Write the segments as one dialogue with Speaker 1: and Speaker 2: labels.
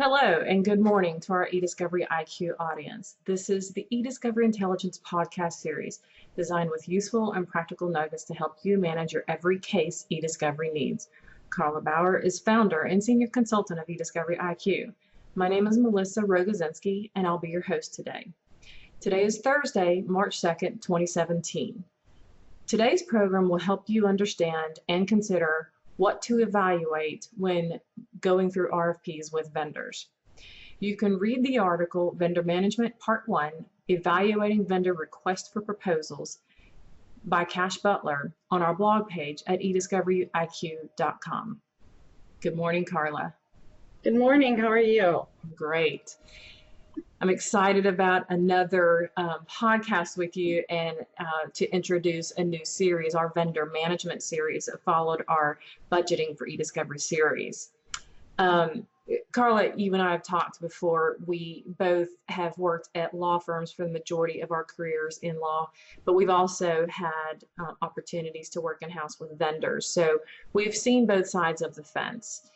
Speaker 1: Hello and good morning to our eDiscovery IQ audience. This is the eDiscovery Intelligence podcast series designed with useful and practical nuggets to help you manage your every case eDiscovery needs. Carla Bauer is founder and senior consultant of eDiscovery IQ. My name is Melissa Rogozinski and I'll be your host today. Today is Thursday, March 2nd, 2017. Today's program will help you understand and consider what to evaluate when going through RFPs with vendors. You can read the article, Vendor Management Part 1, Evaluating Vendor Request for Proposals by Cash Butler on our blog page at ediscoveryiq.com. Good morning, Carla.
Speaker 2: Good morning. How are you?
Speaker 1: Great. I'm excited about another podcast with you and to introduce a new series, our vendor management series that followed our budgeting for eDiscovery series. Carla, you and I have talked before. We both have worked at law firms for the majority of our careers in law, but we've also had opportunities to work in-house with vendors. So we've seen both sides of the fence.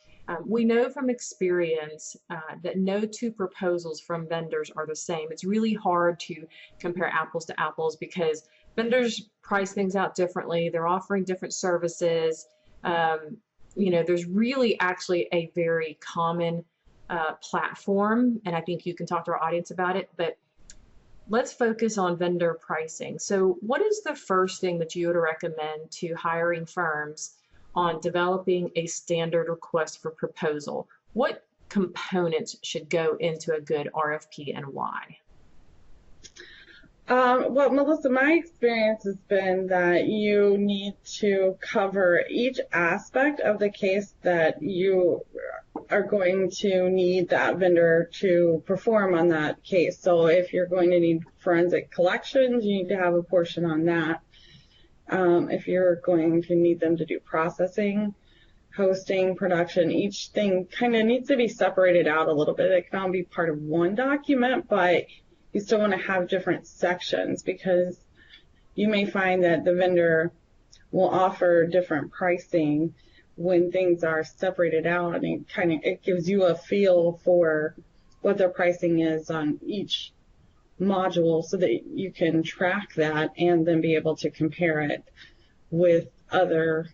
Speaker 1: We know from experience that no two proposals from vendors are the same. It's really hard to compare apples to apples because vendors price things out differently. They're offering different services. There's really actually a very common platform, and I think you can talk to our audience about it, but let's focus on vendor pricing. So what is the first thing that you would recommend to hiring firms on developing a standard request for proposal? What components should go into a good RFP and why?
Speaker 2: Well, Melissa, my experience has been that you need to cover each aspect of the case that you are going to need that vendor to perform on that case. So if you're going to need forensic collections, you need to have a portion on that. If you're going to need them to do processing, hosting, production, each thing kind of needs to be separated out a little bit. It can all be part of one document, but you still want to have different sections because you may find that the vendor will offer different pricing when things are separated out, and it gives you a feel for what their pricing is on each module so that you can track that and then be able to compare it with other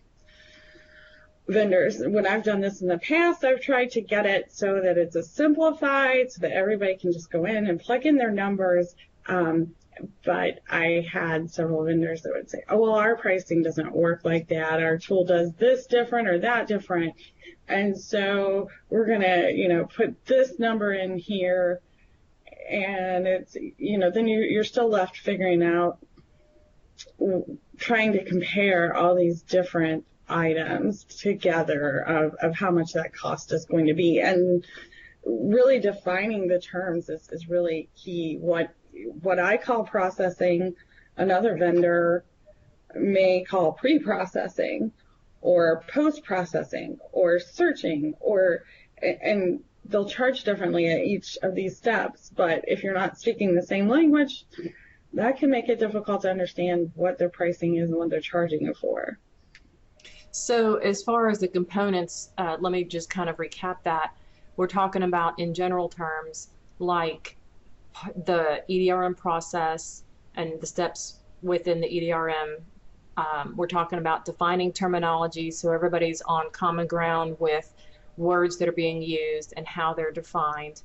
Speaker 2: vendors. When I've done this in the past, I've tried to get it so that it's a simplified so that everybody can just go in and plug in their numbers. But I had several vendors that would say, oh, well, our pricing doesn't work like that. Our tool does this different or that different. And so we're going to, put this number in here. And it's, then you're still left figuring out, trying to compare all these different items together of how much that cost is going to be. And really defining the terms is really key. What I call processing, another vendor may call pre-processing or post-processing or searching and they'll charge differently at each of these steps, but if you're not speaking the same language, that can make it difficult to understand what their pricing is and what they're charging you for.
Speaker 1: So as far as the components, let me just kind of recap that. We're talking about, in general terms, like the EDRM process and the steps within the EDRM. We're talking about defining terminology so everybody's on common ground with words that are being used and how they're defined.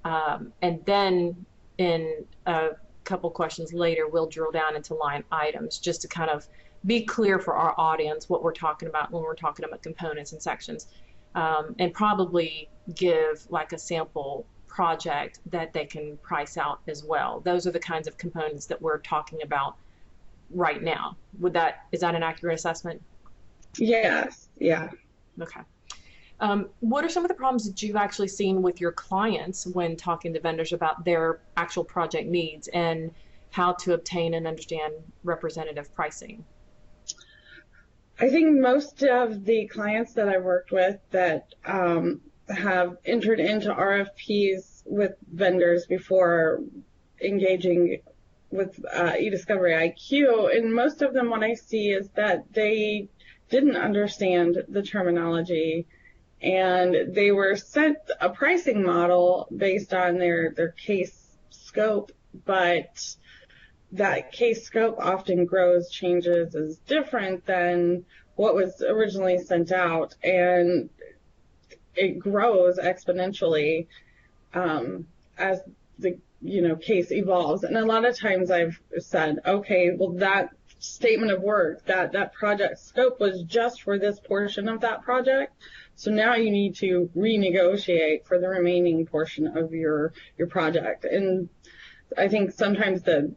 Speaker 1: And then in a couple questions later, we'll drill down into line items just to kind of be clear for our audience what we're talking about when we're talking about components and sections, and probably give like a sample project that they can price out as well. Those are the kinds of components that we're talking about right now. Is that an accurate assessment?
Speaker 2: Yes. Yeah.
Speaker 1: Okay. What are some of the problems that you've actually seen with your clients when talking to vendors about their actual project needs and how to obtain and understand representative pricing?
Speaker 2: I think most of the clients that I've worked with that have entered into RFPs with vendors before engaging with eDiscovery IQ, and most of them what I see is that they didn't understand the terminology and they were sent a pricing model based on their case scope, but that case scope often grows, changes, is different than what was originally sent out, and it grows exponentially as the case evolves. And a lot of times I've said, okay, well, that statement of work, that project scope was just for this portion of that project, so now you need to renegotiate for the remaining portion of your project. And I think sometimes the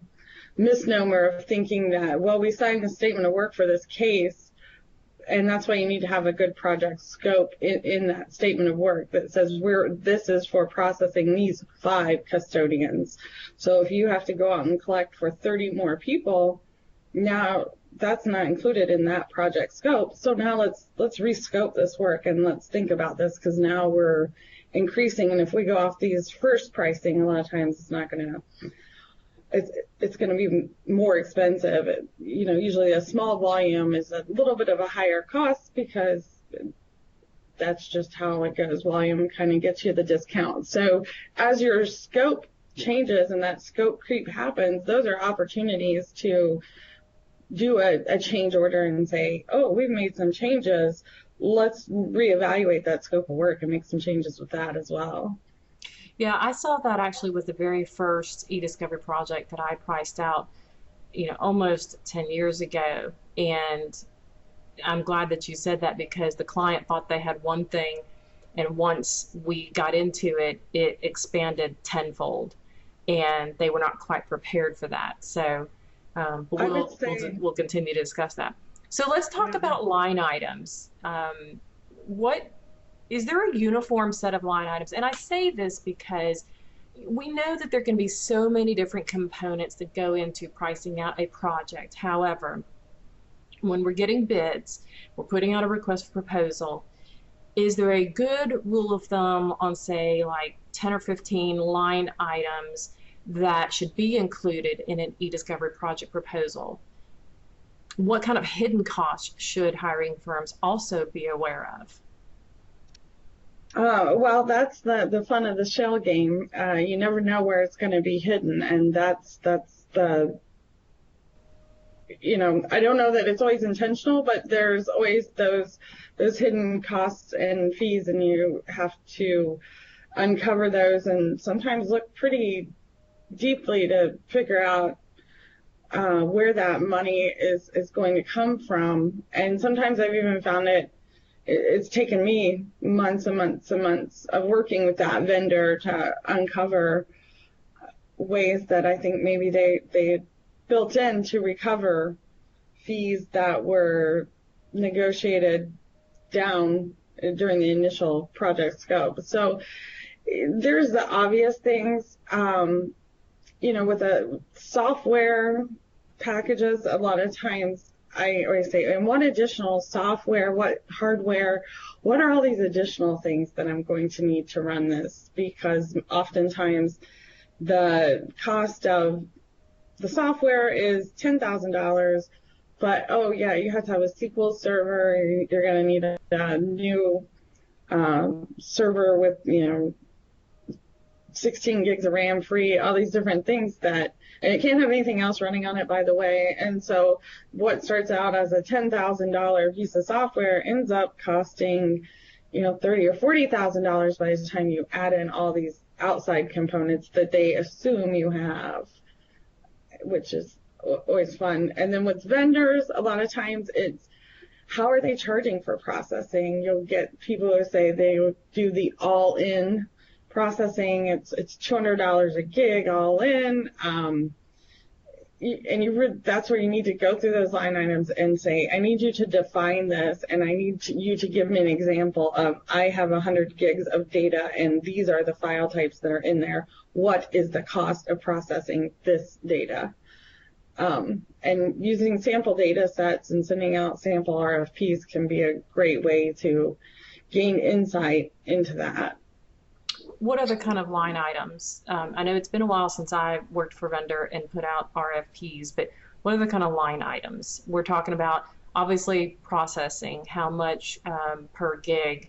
Speaker 2: misnomer of thinking that, well, we signed a statement of work for this case, and that's why you need to have a good project scope in that statement of work that says this is for processing these 5 custodians. So if you have to go out and collect for 30 more people, now that's not included in that project scope. So now let's rescope this work and let's think about this, because now we're increasing, and if we go off these first pricing, a lot of times it's not going to. It's going to be more expensive. Usually a small volume is a little bit of a higher cost because that's just how it goes. Volume kind of gets you the discount. So as your scope changes and that scope creep happens, those are opportunities to do a change order and say, oh, we've made some changes. Let's reevaluate that scope of work and make some changes with that as well.
Speaker 1: Yeah, I saw that actually was the very first eDiscovery project that I priced out, almost 10 years ago. And I'm glad that you said that, because the client thought they had one thing, and once we got into it, it expanded tenfold, and they were not quite prepared for that. So but we'll continue to discuss that. So let's talk about line items. Is there a uniform set of line items? And I say this because we know that there can be so many different components that go into pricing out a project. However, when we're getting bids, we're putting out a request for proposal, is there a good rule of thumb on, say, like 10 or 15 line items that should be included in an eDiscovery project proposal? What kind of hidden costs should hiring firms also be aware of?
Speaker 2: Well, that's the fun of the shell game. You never know where it's going to be hidden, and that's the, I don't know that it's always intentional, but there's always those hidden costs and fees, and you have to uncover those and sometimes look pretty deeply to figure out where that money is going to come from. And sometimes I've even found it's taken me months and months and months of working with that vendor to uncover ways that I think maybe they built in to recover fees that were negotiated down during the initial project scope. So there's the obvious things, with the software packages, a lot of times I always say, and what additional software, what hardware, what are all these additional things that I'm going to need to run this? Because oftentimes the cost of the software is $10,000, but oh yeah, you have to have a SQL server, you're going to need a new server with 16 gigs of RAM free, all these different things and it can't have anything else running on it, by the way. And so what starts out as a $10,000 piece of software ends up costing, $30,000 or $40,000 by the time you add in all these outside components that they assume you have, which is always fun. And then with vendors, a lot of times it's, how are they charging for processing? You'll get people who say they do the all-in processing. It's $200 a gig all in, and that's where you need to go through those line items and say, I need you to define this, and I need you to give me an example of, I have 100 gigs of data, and these are the file types that are in there. What is the cost of processing this data? And using sample data sets and sending out sample RFPs can be a great way to gain insight into that.
Speaker 1: What other kind of line items? I know it's been a while since I worked for vendor and put out RFPs, but what other kind of line items? We're talking about obviously processing, how much per gig,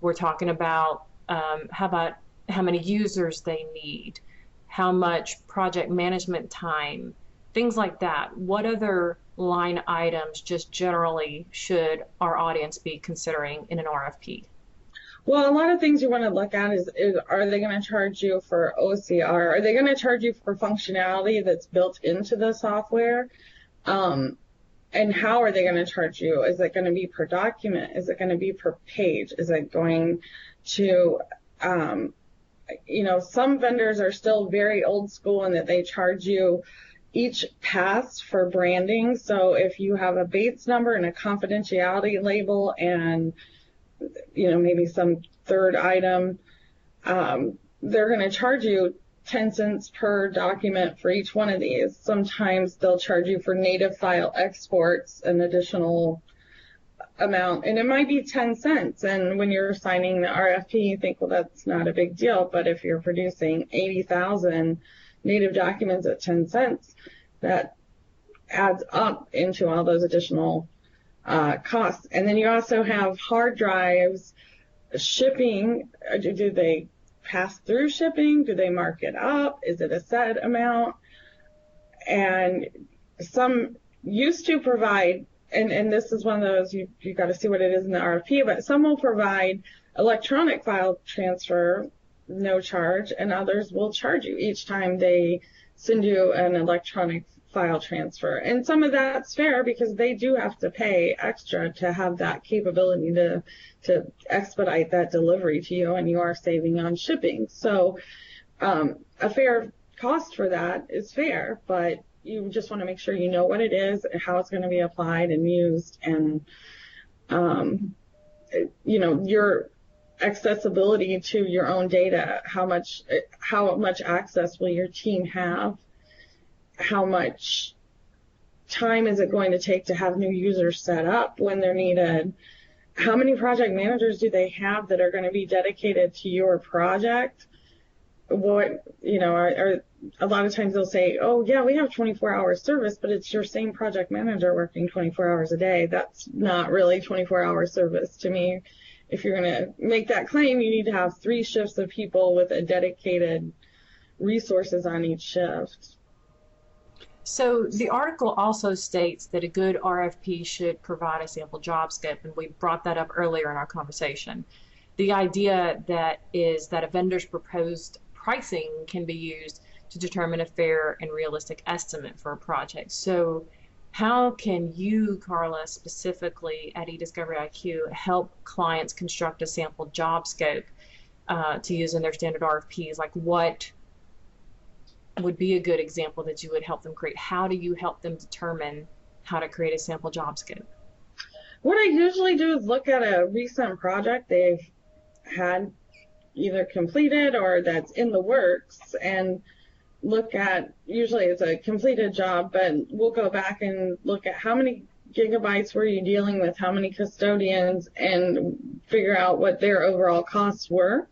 Speaker 1: We're talking about how about how many users they need, how much project management time, things like that. What other line items just generally should our audience be considering in an RFP?
Speaker 2: Well, a lot of things you want to look at is are they going to charge you for OCR? Are they going to charge you for functionality that's built into the software? And how are they going to charge you? Is it going to be per document? Is it going to be per page? Is it going to, some vendors are still very old school in that they charge you each pass for branding. So if you have a Bates number and a confidentiality label and maybe some third item, they're going to charge you 10 cents per document for each one of these. Sometimes they'll charge you for native file exports an additional amount, and it might be 10 cents. And when you're signing the RFP, you think, well, that's not a big deal. But if you're producing 80,000 native documents at 10 cents, that adds up into all those additional costs. And then you also have hard drives, shipping. Do they pass through shipping? Do they mark it up? Is it a set amount? And some used to provide, and this is one of those, you got to see what it is in the RFP, but some will provide electronic file transfer, no charge, and others will charge you each time they send you an electronic file transfer. And some of that's fair because they do have to pay extra to have that capability to expedite that delivery to you, and you are saving on shipping. So a fair cost for that is fair, but you just want to make sure you know what it is, how it's going to be applied and used, and your accessibility to your own data. How much access will your team have? How much time is it going to take to have new users set up when they're needed? How many project managers do they have that are going to be dedicated to your project? What, are a lot of times they'll say, oh yeah, we have 24-hour service, but it's your same project manager working 24 hours a day. That's not really 24-hour service to me. If you're going to make that claim, you need to have 3 shifts of people with a dedicated resources on each shift.
Speaker 1: So the article also states that a good RFP should provide a sample job scope, and we brought that up earlier in our conversation. The idea that is that a vendor's proposed pricing can be used to determine a fair and realistic estimate for a project. So how can you, Carla, specifically at eDiscovery IQ, help clients construct a sample job scope to use in their standard RFPs? Like, what would be a good example that you would help them create? How do you help them determine how to create a sample job scope?
Speaker 2: What I usually do is look at a recent project they've had either completed or that's in the works, and look at, usually it's a completed job, but we'll go back and look at how many gigabytes were you dealing with, how many custodians, and figure out what their overall costs were,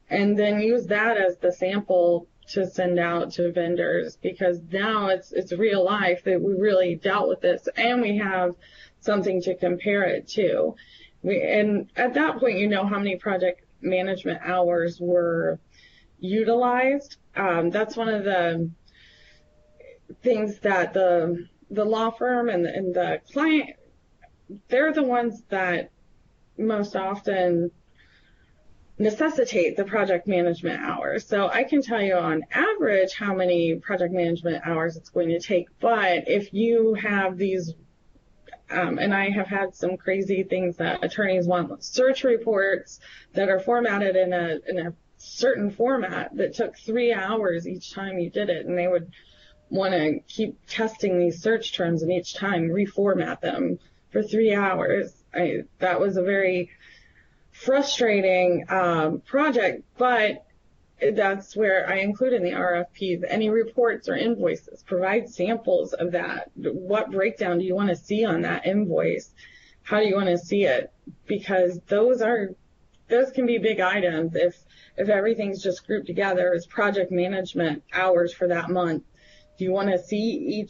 Speaker 2: and then use that as the sample to send out to vendors, because now it's real life that we really dealt with this, and we have something to compare it to. And at that point, how many project management hours were utilized. That's one of the things that the law firm and the client, they're the ones that most often necessitate the project management hours. So I can tell you on average how many project management hours it's going to take, but if you have these, and I have had some crazy things that attorneys want search reports that are formatted in a certain format that took 3 hours each time you did it, and they would want to keep testing these search terms and each time reformat them for 3 hours. That was a very frustrating project, but that's where I include in the RFPs any reports or invoices. Provide samples of that. What breakdown do you want to see on that invoice? How do you want to see it? Because those can be big items if everything's just grouped together as project management hours for that month. Do you want to see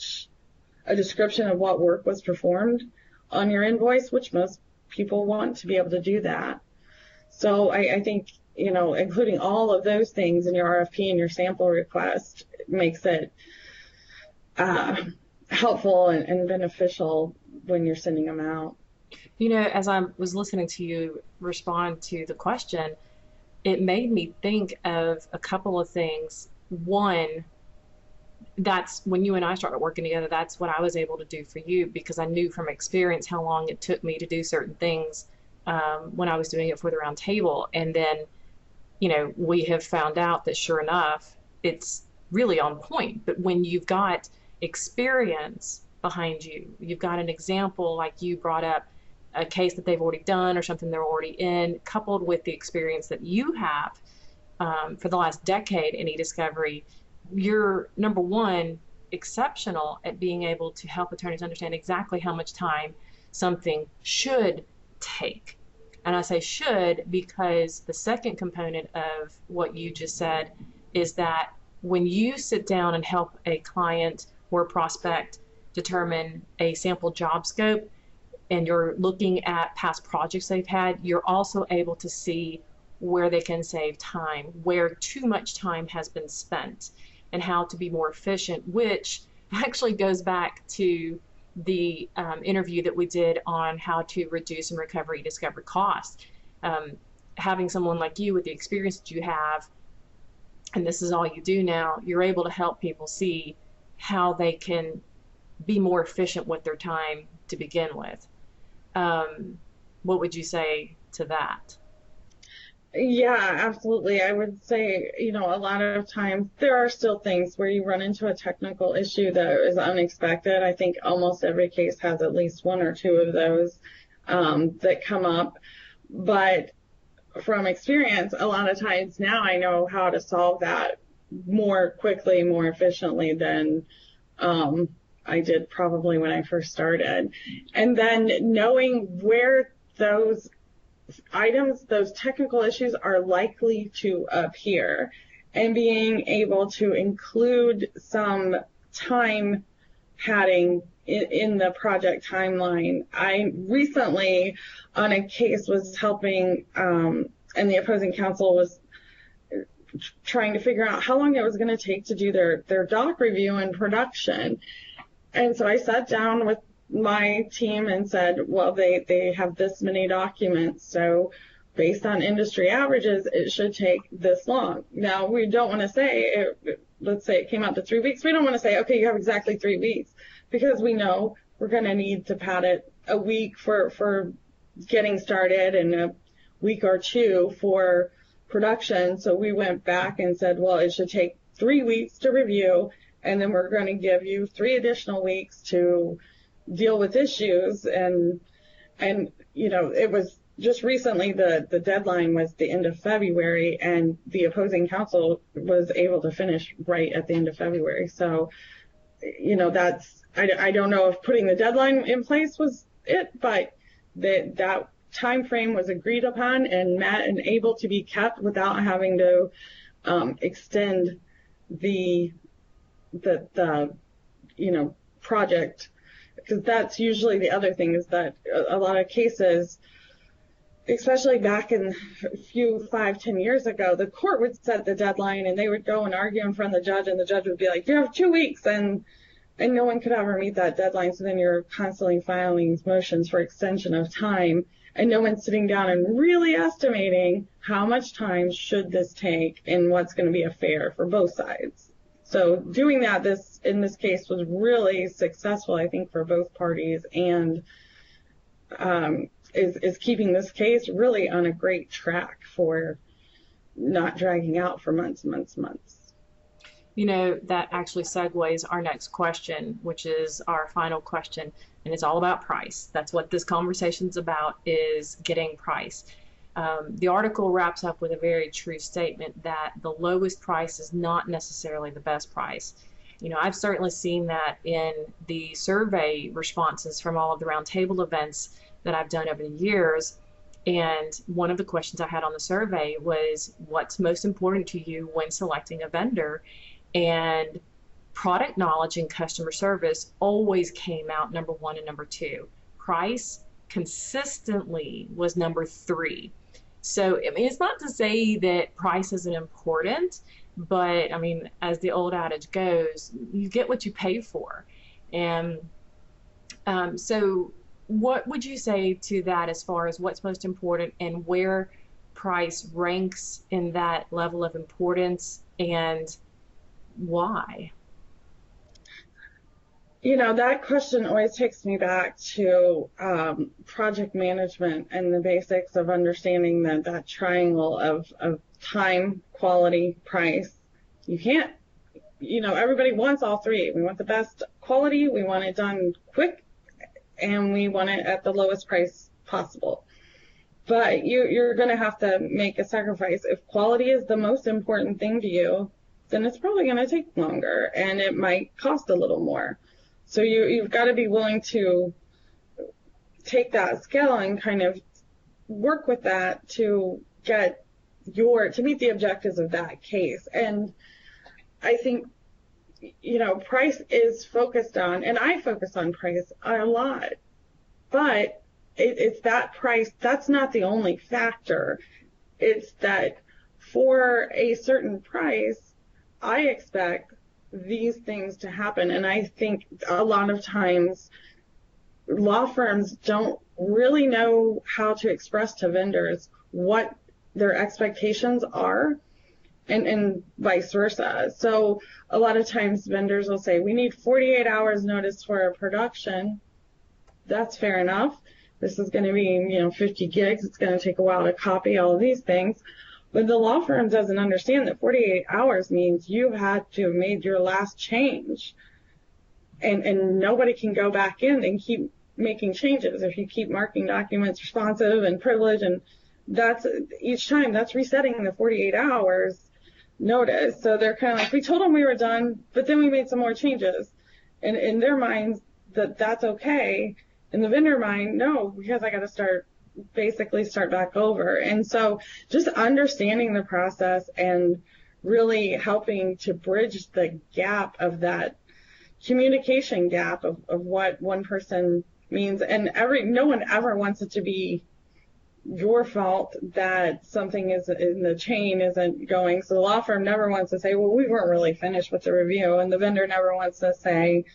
Speaker 2: a description of what work was performed on your invoice, which most people want to be able to do that. So I think, including all of those things in your RFP and your sample request makes it uh, helpful and beneficial when you're sending them out.
Speaker 1: As I was listening to you respond to the question, it made me think of a couple of things. One, that's when you and I started working together, that's what I was able to do for you because I knew from experience how long it took me to do certain things when I was doing it for the round table. And then, we have found out that sure enough, it's really on point. But when you've got experience behind you, you've got an example like you brought up, a case that they've already done or something they're already in, coupled with the experience that you have for the last decade in e-discovery, you're number one, exceptional at being able to help attorneys understand exactly how much time something should take. And I say should because the second component of what you just said is that when you sit down and help a client or a prospect determine a sample job scope and you're looking at past projects they've had, you're also able to see where they can save time, where too much time has been spent, and how to be more efficient, which actually goes back to the interview that we did on how to reduce and recover e-discovery costs. Having someone like you with the experience that you have, and this is all you do now, you're able to help people see how they can be more efficient with their time to begin with. What would you say to that?
Speaker 2: Yeah, absolutely. I would say, a lot of times there are still things where you run into a technical issue that is unexpected. I think almost every case has at least one or two of those that come up. But from experience, a lot of times now I know how to solve that more quickly, more efficiently than I did probably when I first started. And then knowing where those items, those technical issues are likely to appear and being able to include some time padding in the project timeline. I recently on a case was helping and the opposing counsel was trying to figure out how long it was going to take to do their doc review and production. And so I sat down with my team and said, well, they have this many documents, so based on industry averages, it should take this long. Now, we don't want to say, let's say it came out to 3 weeks. We don't want to say, okay, you have exactly 3 weeks, because we know we're going to need to pad it a week for getting started and a week or two for production. So we went back and said, well, it should take 3 weeks to review, and then we're going to give you 3 additional weeks to deal with issues. And it was just recently the deadline was the end of February, and the opposing counsel was able to finish right at the end of February. So that's, I don't know if putting the deadline in place was it, but that time frame was agreed upon and met and able to be kept without having to extend the project. Because that's usually the other thing, is that a lot of cases, especially back in a few 5-10 years ago, the court would set the deadline and they would go and argue in front of the judge, and the judge would be like, you have 2 weeks, and no one could ever meet that deadline. So then you're constantly filing motions for extension of time, and no one's sitting down and really estimating how much time should this take and what's going to be fair for both sides. So doing that in this case was really successful, I think, for both parties, and is keeping this case really on a great track for not dragging out for months and months and months.
Speaker 1: That actually segues our next question, which is our final question, and it's all about price. That's what this conversation's about, is getting price. The article wraps up with a very true statement that the lowest price is not necessarily the best price. I've certainly seen that in the survey responses from all of the roundtable events that I've done over the years. And one of the questions I had on the survey was, what's most important to you when selecting a vendor? And product knowledge and customer service always came out number 1 and number 2. Price consistently was number 3. So, I mean, it's not to say that price isn't important, but I mean, as the old adage goes, you get what you pay for. And so, what would you say to that as far as what's most important and where price ranks in that level of importance and why?
Speaker 2: You know, that question always takes me back to project management and the basics of understanding that triangle of time, quality, price. You can't, you know, everybody wants all three. We want the best quality, we want it done quick, and we want it at the lowest price possible. But you're going to have to make a sacrifice. If quality is the most important thing to you, then it's probably going to take longer and it might cost a little more. So you've got to be willing to take that scale and kind of work with that to to meet the objectives of that case. And I think, you know, price is focused on, and I focus on price a lot, but it's that price, that's not the only factor. It's that for a certain price, I expect these things to happen. And I think a lot of times law firms don't really know how to express to vendors what their expectations are, and vice versa. So a lot of times vendors will say, we need 48 hours notice for a production. That's fair enough. This is going to be, you know, 50 gigs. It's going to take a while to copy all of these things. But the law firm doesn't understand that 48 hours means you had to have made your last change. And nobody can go back in and keep making changes if you keep marking documents responsive and privileged. And that's each time that's resetting the 48 hours notice. So they're kind of like, we told them we were done, but then we made some more changes. And in their minds, that's okay. In the vendor mind, no, because I got to basically start back over. And so just understanding the process and really helping to bridge the gap of that communication gap of what one person means. And no one ever wants it to be your fault that something is in the chain isn't going. So the law firm never wants to say, well, we weren't really finished with the review. And the vendor never wants to say,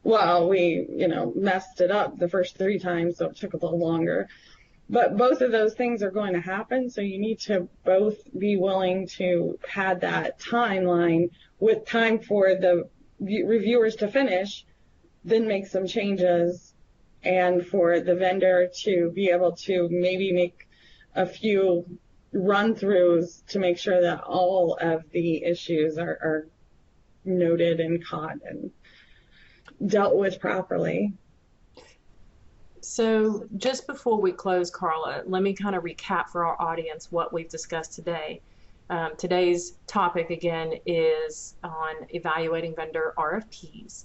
Speaker 2: well, we, you know, messed it up the first 3 times, so it took a little longer. But both of those things are going to happen, so you need to both be willing to pad that timeline with time for the reviewers to finish, then make some changes, and for the vendor to be able to maybe make a few run-throughs to make sure that all of the issues are noted and caught and dealt with properly.
Speaker 1: So, just before we close, Carla, let me kind of recap for our audience what we've discussed today. Today's topic, again, is on evaluating vendor RFPs.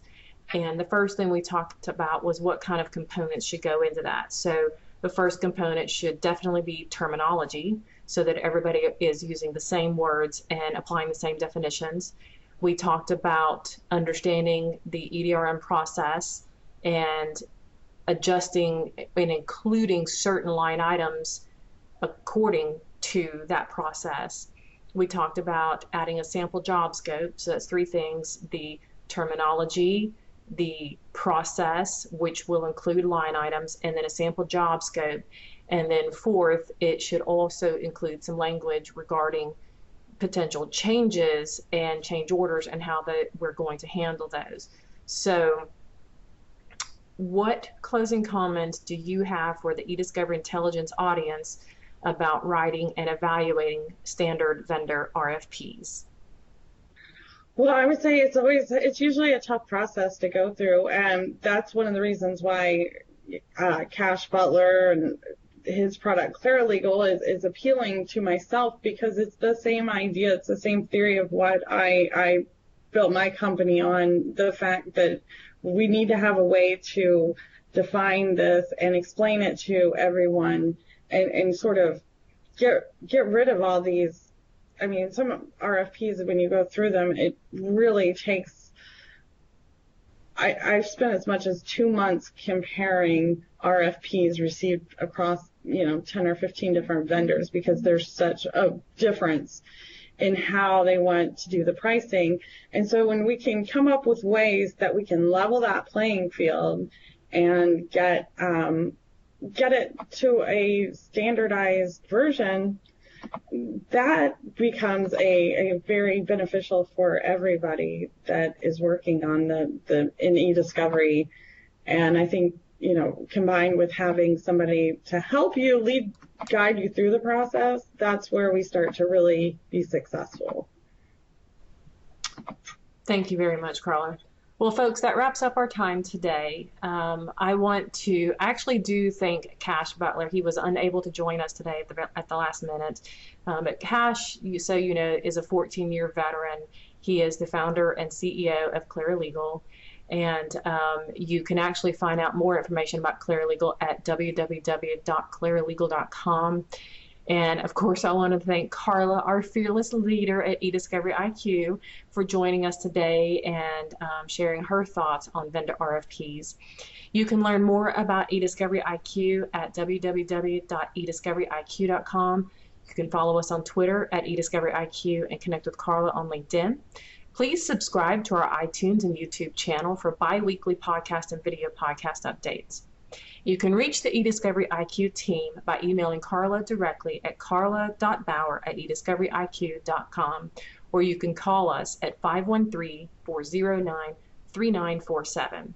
Speaker 1: And the first thing we talked about was what kind of components should go into that. So, the first component should definitely be terminology so that everybody is using the same words and applying the same definitions. We talked about understanding the EDRM process and adjusting and including certain line items according to that process. We talked about adding a sample job scope. So that's 3 things: the terminology, the process, which will include line items, and then a sample job scope. And then 4th, it should also include some language regarding potential changes and change orders and how we're going to handle those. So what closing comments do you have for the eDiscovery Intelligence audience about writing and evaluating standard vendor RFPs?
Speaker 2: Well, I would say it's usually a tough process to go through, and that's one of the reasons why Cash Butler and his product Clarilegal is appealing to myself, because it's the same idea, it's the same theory of what I built my company on, the fact that we need to have a way to define this and explain it to everyone and sort of get rid of all these. I mean, some RFPs, when you go through them, it really takes I've spent as much as 2 months comparing RFPs received across, 10 or 15 different vendors because there's such a difference in how they want to do the pricing. And so when we can come up with ways that we can level that playing field and get it to a standardized version, that becomes a very beneficial for everybody that is working on the in e-discovery. And I think, combined with having somebody to help you guide you through the process, that's where we start to really be successful.
Speaker 1: Thank you very much, Carla. Well, folks, that wraps up our time today. I want to actually do thank Cash Butler. He was unable to join us today at the last minute. But Cash, is a 14-year veteran. He is the founder and CEO of Clear Legal. And you can actually find out more information about Clear Legal at www.clearlegal.com. And of course, I want to thank Carla, our fearless leader at eDiscovery IQ, for joining us today and sharing her thoughts on vendor RFPs. You can learn more about eDiscovery IQ at www.ediscoveryiq.com. You can follow us on Twitter at eDiscovery IQ and connect with Carla on LinkedIn. Please subscribe to our iTunes and YouTube channel for bi-weekly podcast and video podcast updates. You can reach the eDiscovery IQ team by emailing Carla directly at carla.bauer@ediscoveryiq.com, or you can call us at 513-409-3947.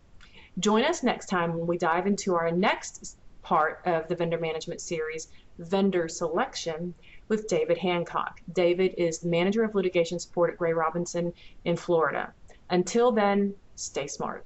Speaker 1: Join us next time when we dive into our next part of the vendor management series, Vendor Selection, with David Hancock. David is the Manager of Litigation Support at Gray Robinson in Florida. Until then, stay smart.